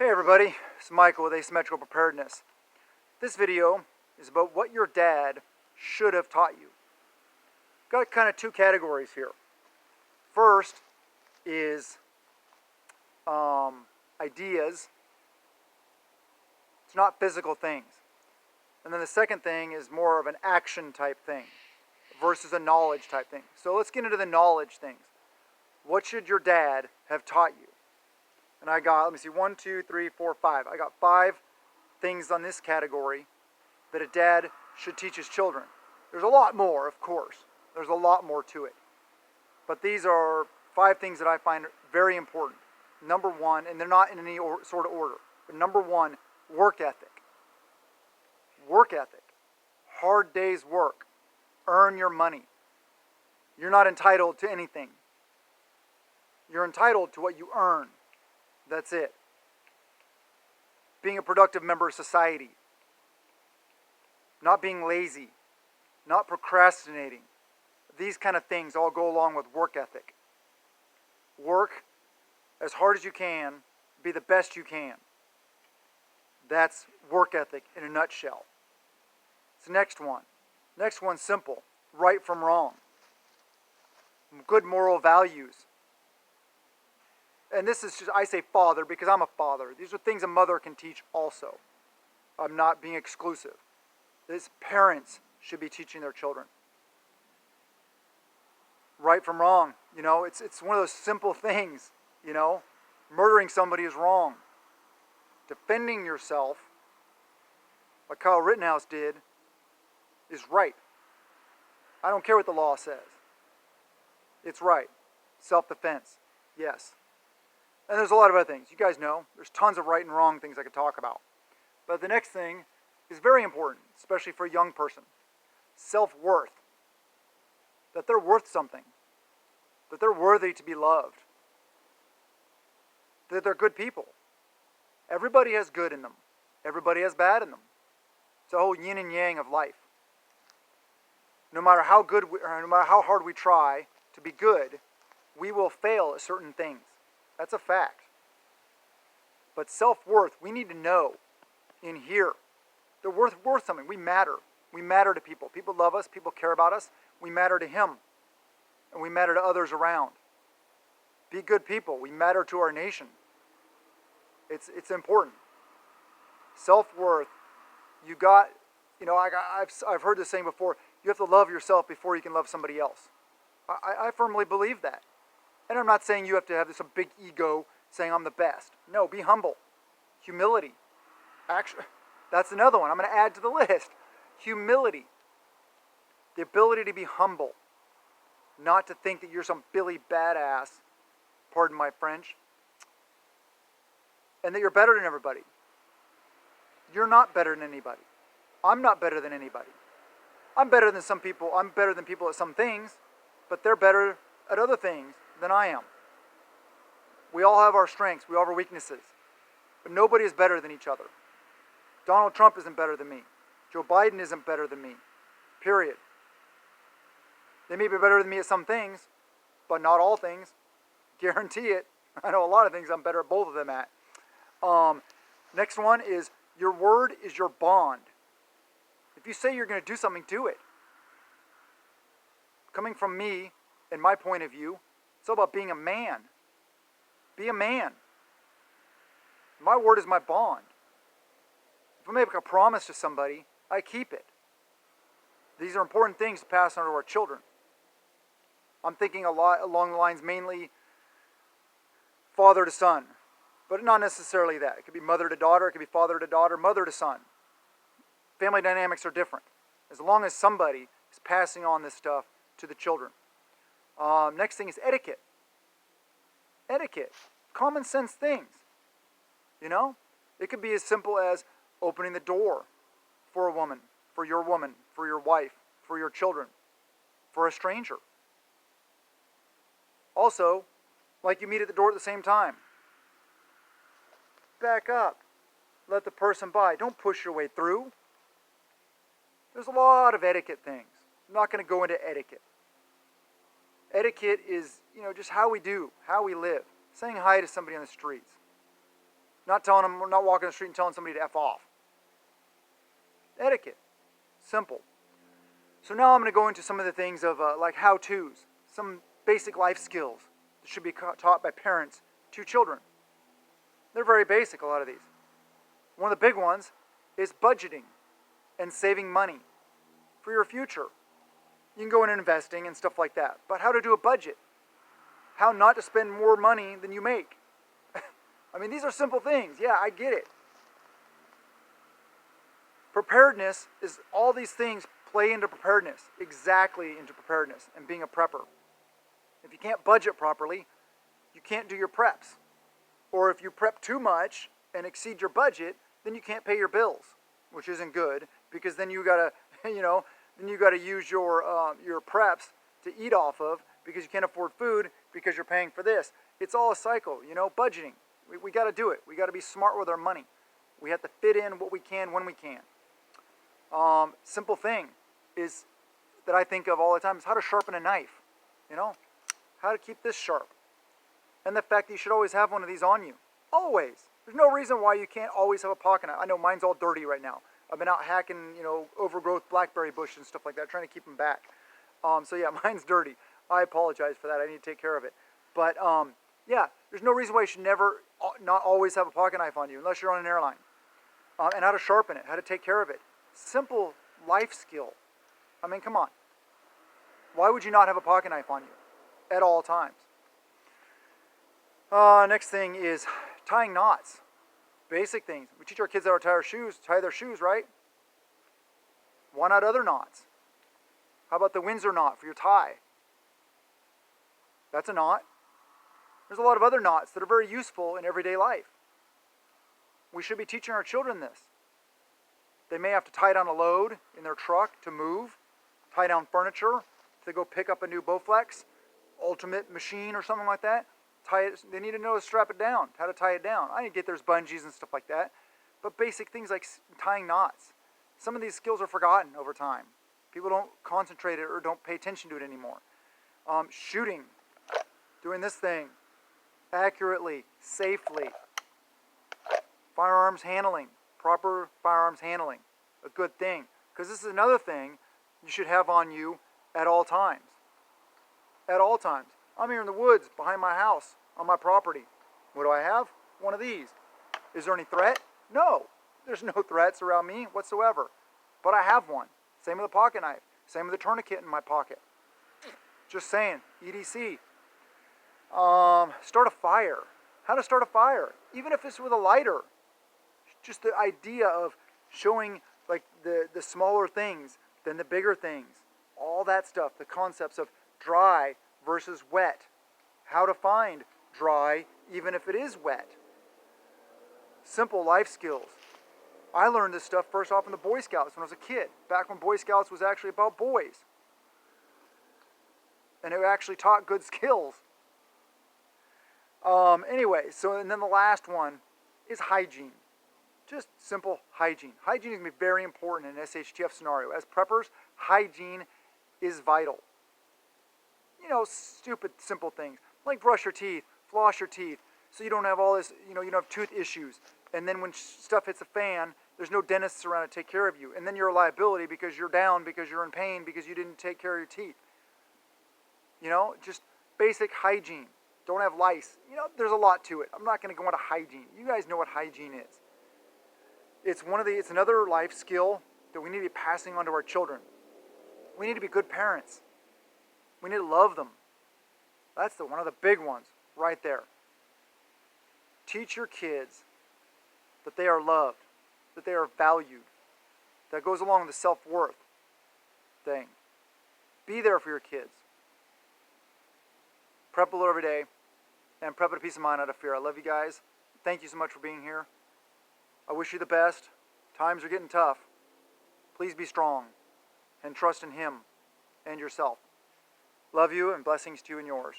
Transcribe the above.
Hey everybody, it's Michael with Asymmetrical Preparedness. This video is about what your dad should have taught you. Got kind of two categories here. First is ideas. It's not physical things. And then the second thing is more of an action type thing versus a knowledge type thing. So let's get into the knowledge things. What should your dad have taught you? And I got, let me see, 1, 2, 3, 4, 5. I got 5 things on this category that a dad should teach his children. There's a lot more, of course. There's a lot more to it. But these are 5 things that I find very important. Number 1, and they're not in any sort of order, but number 1, work ethic. Work ethic. Hard day's work. Earn your money. You're not entitled to anything. You're entitled to what you earn. That's it. Being a productive member of society. Not being lazy. Not procrastinating. These kind of things all go along with work ethic. Work as hard as you can. Be the best you can. That's work ethic in a nutshell. It's the next one. Next one's simple. Right from wrong. Good moral values. And this is just, I say father because I'm a father. These are things a mother can teach also. I'm not being exclusive. This parents should be teaching their children. Right from wrong. You know, it's one of those simple things, you know. Murdering somebody is wrong. Defending yourself, like Kyle Rittenhouse did, is right. I don't care what the law says. It's right. Self-defense. Yes. And there's a lot of other things. You guys know, there's tons of right and wrong things I could talk about. But the next thing is very important, especially for a young person. Self-worth. That they're worth something. That they're worthy to be loved. That they're good people. Everybody has good in them. Everybody has bad in them. It's a whole yin and yang of life. No matter how good, or no matter how hard we try to be good, we will fail at certain things. That's a fact. But self-worth, we need to know in here. They're worth something. We matter. We matter to people. People love us. People care about us. We matter to Him. And we matter to others around. Be good people. We matter to our nation. It's important. Self-worth. You got, you know, I've heard this saying before. You have to love yourself before you can love somebody else. I firmly believe that. And I'm not saying you have to have this big ego saying I'm the best. No, be humble. Humility. Actually, that's another one I'm going to add to the list. Humility. The ability to be humble. Not to think that you're some Billy badass, pardon my French, and that you're better than everybody. You're not better than anybody. I'm not better than anybody. I'm better than some people. I'm better than people at some things, but they're better at other things than I am. We all have our strengths. We all have our weaknesses. But nobody is better than each other. Donald Trump isn't better than me. Joe Biden isn't better than me. Period. They may be better than me at some things, but not all things. Guarantee it. I know a lot of things I'm better at both of them at. Next one is your word is your bond. If you say you're going to do something, do it. Coming from me, in my point of view, it's all about being a man. Be a man. My word is my bond. If I make a promise to somebody, I keep it. These are important things to pass on to our children. I'm thinking a lot along the lines mainly father to son, but not necessarily that. It could be mother to daughter, it could be father to daughter, mother to son. Family dynamics are different. As long as somebody is passing on this stuff to the children. Next thing is etiquette. Etiquette. Common sense things. You know? It could be as simple as opening the door for a woman, for your wife, for your children, for a stranger. Also, like you meet at the door at the same time. Back up. Let the person by. Don't push your way through. There's a lot of etiquette things. I'm not going to go into etiquette. Etiquette is, just how we do, how we live. Saying hi to somebody on the streets. Not walking the street and telling somebody to F off. Etiquette. Simple. So now I'm going to go into some of the things of like how-tos, some basic life skills that should be taught by parents to children. They're very basic, a lot of these. One of the big ones is budgeting and saving money for your future. You can go into investing and stuff like that, but how to do a budget. How not to spend more money than you make. I mean, these are simple things. Yeah, I get it. Preparedness is all these things play into preparedness, exactly into preparedness and being a prepper. If you can't budget properly, you can't do your preps. Or if you prep too much and exceed your budget, then you can't pay your bills, which isn't good because then you gotta, then you gotta use your preps to eat off of because you can't afford food because you're paying for this. It's all a cycle, budgeting. We got to do it. We got to be smart with our money. We have to fit in what we can when we can. Simple thing is that I think of all the time is how to sharpen a knife. How to keep this sharp. And the fact that you should always have one of these on you. Always. There's no reason why you can't always have a pocket knife. I know mine's all dirty right now. I've been out hacking, overgrowth blackberry bush and stuff like that, trying to keep them back. So yeah, mine's dirty. I apologize for that. I need to take care of it. But yeah, there's no reason why you should not always have a pocket knife on you unless you're on an airline. And how to sharpen it, how to take care of it. Simple life skill. I mean, come on. Why would you not have a pocket knife on you at all times? Next thing is tying knots. Basic things. We teach our kids how to tie their shoes, right? Why not other knots? How about the Windsor knot for your tie? That's a knot. There's a lot of other knots that are very useful in everyday life. We should be teaching our children this. They may have to tie down a load in their truck to move, tie down furniture to go pick up a new Bowflex, Ultimate machine or something like that. They need to know to strap it down, how to tie it down. I need to get there's bungees and stuff like that. But basic things like tying knots. Some of these skills are forgotten over time. People don't concentrate it or don't pay attention to it anymore. Shooting. Doing this thing accurately, safely. Firearms handling. Proper firearms handling. A good thing. Because this is another thing you should have on you at all times. At all times. I'm here in the woods behind my house on my property. What do I have? One of these. Is there any threat? No. There's no threats around me whatsoever. But I have one. Same with a pocket knife. Same with a tourniquet in my pocket. Just saying. EDC. Start a fire. How to start a fire. Even if it's with a lighter. Just the idea of showing like the smaller things than the bigger things. All that stuff. The concepts of dry versus wet. How to find dry even if it is wet. Simple life skills. I learned this stuff first off in the Boy Scouts when I was a kid. Back when Boy Scouts was actually about boys. And it actually taught good skills. Anyway, and then the last one is hygiene. Just simple hygiene. Hygiene is going to be very important in an SHTF scenario. As preppers, hygiene is vital. Stupid, simple things. Like brush your teeth, floss your teeth, so you don't have all this, you don't have tooth issues. And then when stuff hits a fan, there's no dentists around to take care of you. And then you're a liability because you're down, because you're in pain, because you didn't take care of your teeth. Just basic hygiene. Don't have lice. There's a lot to it. I'm not going to go into hygiene. You guys know what hygiene is. It's another life skill that we need to be passing on to our children. We need to be good parents. We need to love them. That's one of the big ones right there. Teach your kids that they are loved, that they are valued. That goes along with the self-worth thing. Be there for your kids. Prep a little every day, and prep at a peace of mind out of fear. I love you guys. Thank you so much for being here. I wish you the best. Times are getting tough. Please be strong and trust in Him and yourself. Love you and blessings to you and yours.